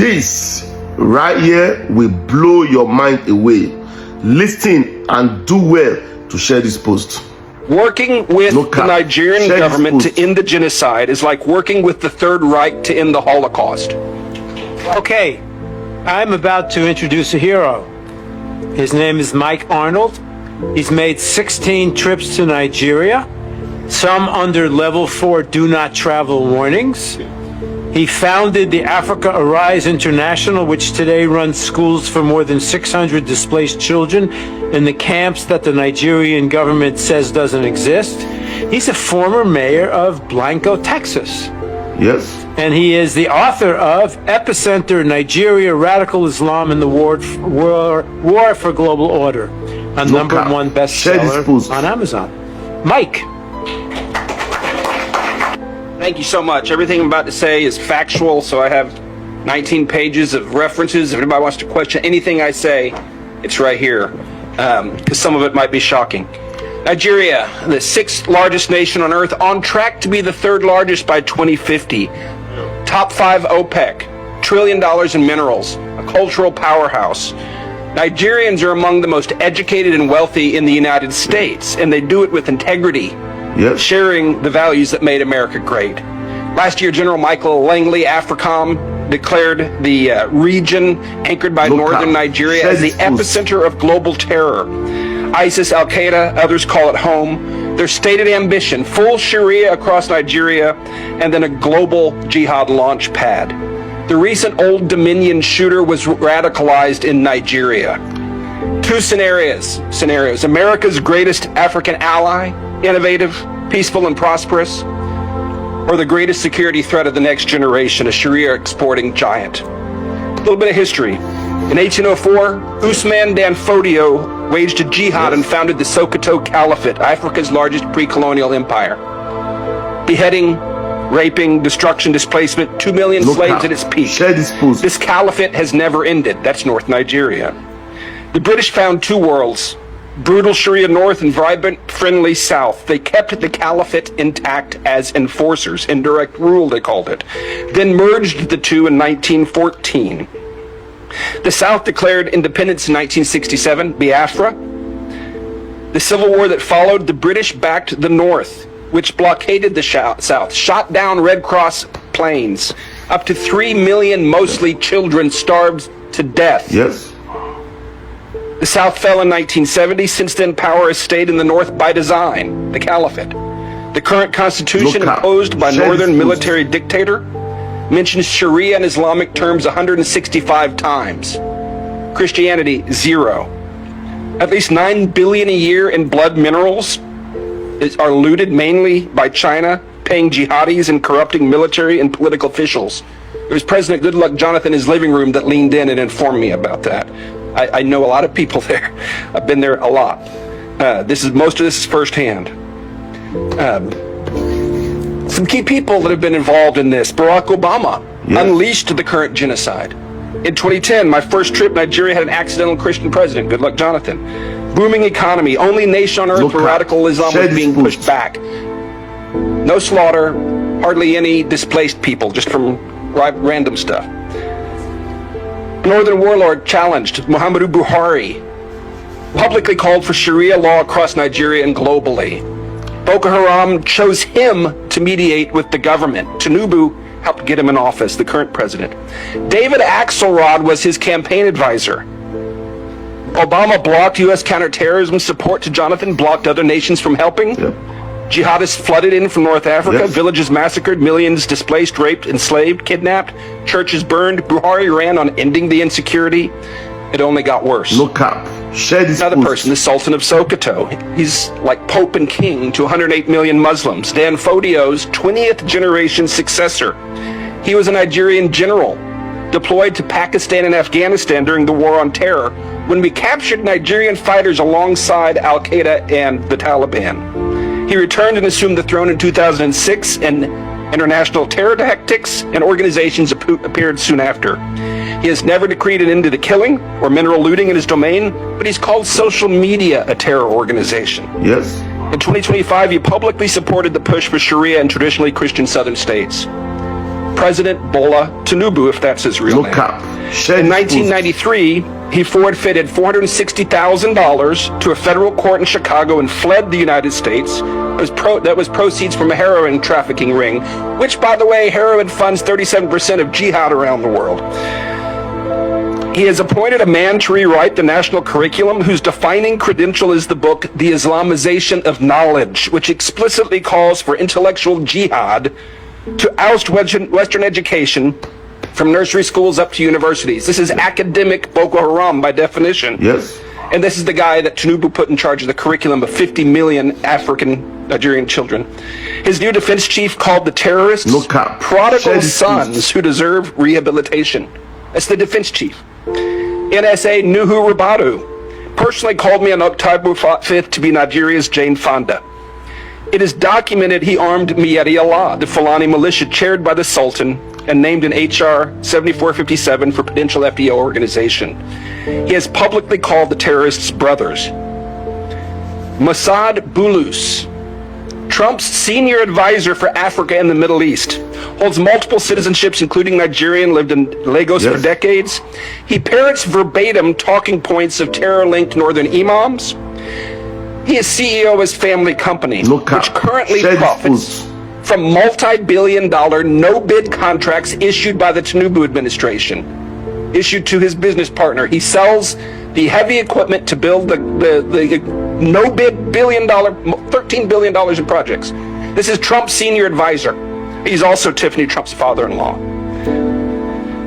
This right here will blow your mind away. Listen and do well to share this post. Working with the Nigerian government to end the genocide is like working with the Third Reich to end the Holocaust. Okay, I'm about to introduce a hero. His name is Mike Arnold. He's made 16 trips to Nigeria, some under level 4 do not travel warnings. He founded the Africa Arise International, which today runs schools for more than 600 displaced children in the camps that the Nigerian government says doesn't exist. He's a former mayor of Blanco, Texas. Yes. And he is the author of Epicenter, Nigeria, Radical Islam and the War for Global Order, a #1 bestseller on Amazon. Mike. Thank you so much. Everything I'm about to say is factual, so I have 19 pages of references. If anybody wants to question anything I say, it's right here, because some of it might be shocking. Nigeria, the 6th largest nation on earth, on track to be the 3rd largest by 2050. Top 5 OPEC, $1 trillion in minerals, a cultural powerhouse. Nigerians are among the most educated and wealthy in the United States, and they do it with integrity. Yes. Sharing the values that made America great. Last year, General Michael Langley, AFRICOM, declared the region anchored by northern Nigeria as the epicenter of global terror. ISIS, Al-Qaeda, others call it home. Their stated ambition, full Sharia across Nigeria, and then a global jihad launch pad. The recent Old Dominion shooter was radicalized in Nigeria. Two scenarios. America's greatest African ally, innovative, peaceful, and prosperous, or the greatest security threat of the next generation, a Sharia exporting giant. A little bit of history. In 1804, Usman Dan Fodio waged a jihad and founded the Sokoto Caliphate, Africa's largest pre-colonial empire. Beheading, raping, destruction, displacement, 2 million slaves at its peak. This caliphate has never ended. That's North Nigeria. The British found two worlds, brutal Sharia North and vibrant, friendly South. They kept the caliphate intact as enforcers, indirect rule they called it, then merged the two in 1914. The South declared independence in 1967, Biafra. The civil war that followed, the British backed the North, which blockaded the South, shot down Red Cross planes. Up to 3 million, mostly children, starved to death. Yes. The South fell in 1970. Since then, power has stayed in the North by design, the caliphate. The current constitution, imposed by northern military dictator, mentions Sharia in Islamic terms 165 times. Christianity, 0. At least 9 billion a year in blood minerals are looted mainly by China, paying jihadis and corrupting military and political officials. It was President Goodluck Jonathan in his living room that leaned in and informed me about that. I know a lot of people there. I've been there a lot. Most of this is firsthand. Some key people that have been involved in this. Barack Obama unleashed the current genocide. In 2010, my first trip, Nigeria had an accidental Christian president, Goodluck Jonathan. Booming economy, only nation on earth where radical Islam was being pushed back. No slaughter, hardly any displaced people, just from random stuff. Northern warlord challenged Muhammadu Buhari, publicly called for Sharia law across Nigeria and globally. Boko Haram chose him to mediate with the government. Tinubu helped get him in office, the current president. David Axelrod was his campaign advisor. Obama blocked U.S. counterterrorism support to Jonathan, blocked other nations from helping. Jihadists flooded in from North Africa, villages massacred, millions displaced, raped, enslaved, kidnapped, churches burned. Buhari ran on ending the insecurity. It only got worse. Another person, the Sultan of Sokoto. He's like Pope and King to 108 million Muslims. Dan Fodio's 20th generation successor. He was a Nigerian general deployed to Pakistan and Afghanistan during the War on Terror when we captured Nigerian fighters alongside Al-Qaeda and the Taliban. He returned and assumed the throne in 2006, and international terror tactics and organizations appeared soon after. He has never decreed an end to the killing or mineral looting in his domain, but he's called social media a terror organization. Yes. In 2025, he publicly supported the push for Sharia in traditionally Christian southern states. President Bola Tinubu, if that's his real name. In 1993, he forfeited $460,000 to a federal court in Chicago and fled the United States. That was proceeds from a heroin trafficking ring, which, by the way, heroin funds 37% of jihad around the world. He has appointed a man to rewrite the national curriculum whose defining credential is the book, The Islamization of Knowledge, which explicitly calls for intellectual jihad to oust Western education from nursery schools up to universities. This is academic Boko Haram by definition. Yes. And this is the guy that Tinubu put in charge of the curriculum of 50 million African Nigerian children. His new defense chief called the terrorists prodigal sons who deserve rehabilitation. That's the defense chief. NSA Nuhu Ribadu personally called me on October 5th to be Nigeria's Jane Fonda. It is documented he armed Miyadi Allah, the Fulani militia chaired by the Sultan and named in HR 7457 for potential FDO organization. He has publicly called the terrorists brothers. Mossad Bulus, Trump's senior advisor for Africa and the Middle East, holds multiple citizenships, including Nigerian, lived in Lagos for decades. He parrots verbatim talking points of terror-linked northern imams. He is CEO of his family company, which currently profits from multi-billion-dollar no-bid contracts issued by the Tinubu administration, issued to his business partner. He sells the heavy equipment to build the no-bid $13 billion in projects. This is Trump's senior advisor. He's also Tiffany Trump's father-in-law.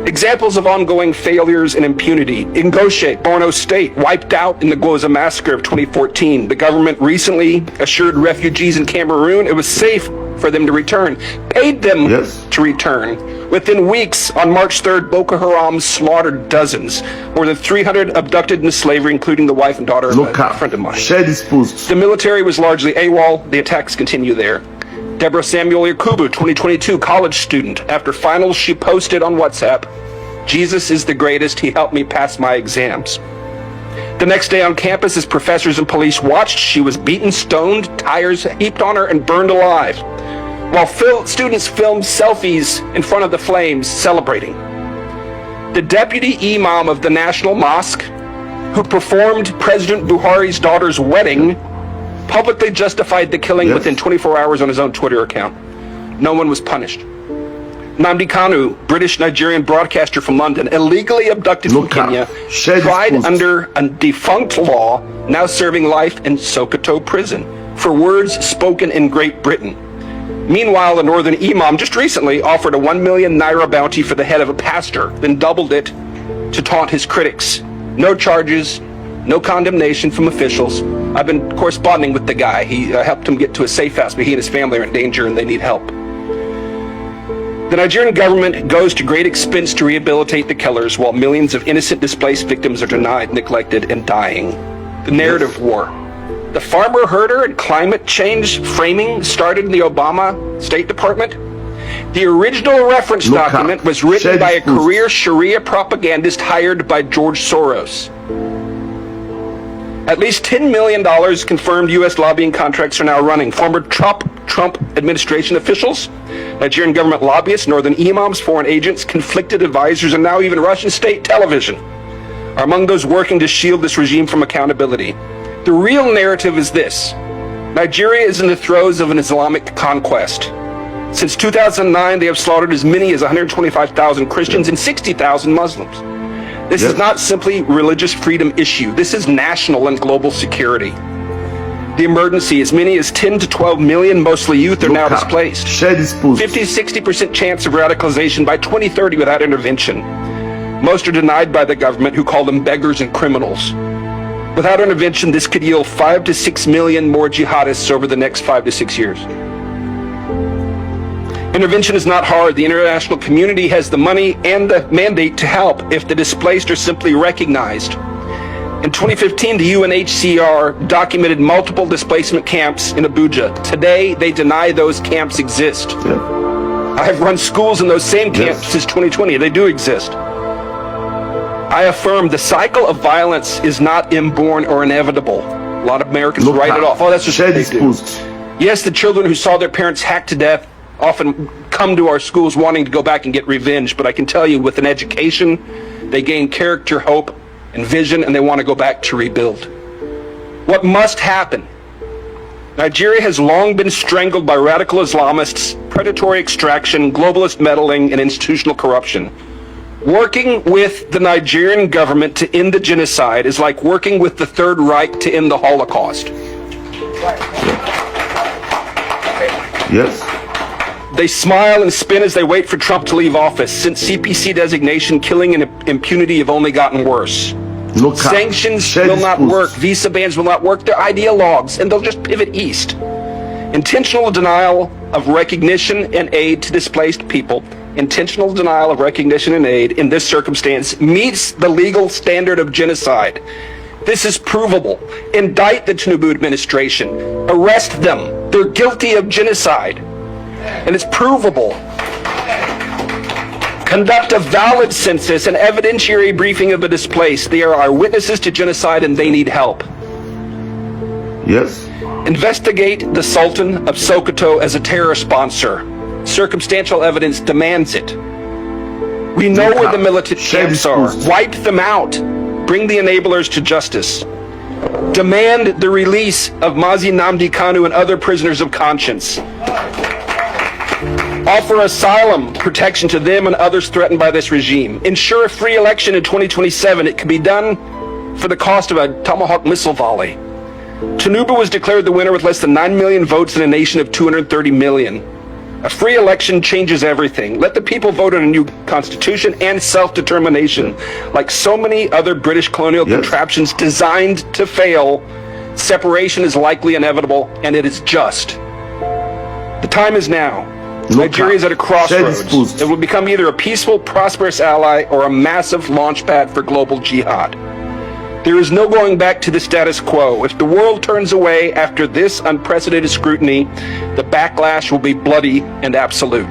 Examples of ongoing failures and impunity. Ngoshe, Borno State, wiped out in the Gwoza massacre of 2014. The government recently assured refugees in Cameroon it was safe for them to return, paid them to return. Within weeks, on March 3rd, Boko Haram slaughtered dozens, more than 300 abducted into slavery, including the wife and daughter of a friend of mine. Share this post. The military was largely AWOL. The attacks continue there. Deborah Samuel Yakubu, 2022, college student. After finals, she posted on WhatsApp, "Jesus is the greatest. He helped me pass my exams." The next day on campus, as professors and police watched, she was beaten, stoned, tires heaped on her, and burned alive, while students filmed selfies in front of the flames celebrating. The deputy imam of the National Mosque, who performed President Buhari's daughter's wedding, publicly justified the killing within 24 hours on his own Twitter account. No one was punished. Nnamdi Kanu, British Nigerian broadcaster from London, illegally abducted from Kenya, tried under a defunct law, now serving life in Sokoto prison for words spoken in Great Britain. Meanwhile, the northern imam just recently offered a 1 million naira bounty for the head of a pastor, then doubled it to taunt his critics. No charges, no condemnation from officials. I've been corresponding with the guy. He helped him get to a safe house, but he and his family are in danger and they need help. The Nigerian government goes to great expense to rehabilitate the killers, while millions of innocent displaced victims are denied, neglected, and dying. The narrative war. The farmer herder and climate change framing started in the Obama State Department. The original reference document was written by a career Sharia propagandist hired by George Soros. At least $10 million confirmed U.S. lobbying contracts are now running. Former Trump administration officials, Nigerian government lobbyists, northern imams, foreign agents, conflicted advisors, and now even Russian state television are among those working to shield this regime from accountability. The real narrative is this: Nigeria is in the throes of an Islamic conquest. Since 2009, they have slaughtered as many as 125,000 Christians and 60,000 Muslims. This is not simply religious freedom issue. This is national and global security. The emergency, as many as 10 to 12 million, mostly youth, are now displaced. 50-60% chance of radicalization by 2030 without intervention. Most are denied by the government, who call them beggars and criminals. Without intervention, this could yield 5 to 6 million more jihadists over the next 5 to 6 years. Intervention is not hard. The international community has the money and the mandate to help if the displaced are simply recognized. In 2015, the UNHCR documented multiple displacement camps in Abuja. Today, they deny those camps exist. I have run schools in those same camps since 2020. They do exist. I affirm the cycle of violence is not inborn or inevitable. A lot of Americans write it off. Oh, that's just what they do. Yes, the children who saw their parents hacked to death often come to our schools wanting to go back and get revenge, but I can tell you with an education, they gain character, hope, and vision, and they want to go back to rebuild. What must happen? Nigeria has long been strangled by radical Islamists, predatory extraction, globalist meddling, and institutional corruption. Working with the Nigerian government to end the genocide is like working with the Third Reich to end the Holocaust. Yes. They smile and spin as they wait for Trump to leave office. Since CPC designation, killing and impunity have only gotten worse. No cap. Sanctions will not work. Visa bans will not work. They're ideologues, and they'll just pivot east. Intentional denial of recognition and aid to displaced people. Intentional denial of recognition and aid in this circumstance meets the legal standard of genocide. This is provable. Indict the Tinubu administration. Arrest them. They're guilty of genocide. And it's provable. Conduct a valid census and evidentiary briefing of the displaced. They are our witnesses to genocide and they need help. Yes. Investigate the Sultan of Sokoto as a terror sponsor. Circumstantial evidence demands it. We know where the militant camps are. Wipe them out. Bring the enablers to justice. Demand the release of Mazi Nnamdi Kanu and other prisoners of conscience. Offer asylum protection to them and others threatened by this regime. Ensure a free election in 2027. It can be done for the cost of a Tomahawk missile volley. Tinubu was declared the winner with less than 9 million votes in a nation of 230 million. A free election changes everything. Let the people vote on a new constitution and self-determination. Like so many other British colonial contraptions designed to fail, separation is likely inevitable, and it is just. The time is now. Nigeria is at a crossroads. It will become either a peaceful, prosperous ally or a massive launchpad for global jihad. There is no going back to the status quo. If the world turns away after this unprecedented scrutiny, the backlash will be bloody and absolute.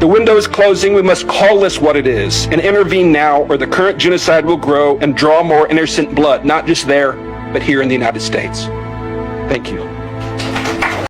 The window is closing. We must call this what it is and intervene now, or the current genocide will grow and draw more innocent blood, not just there, but here in the United States. Thank you.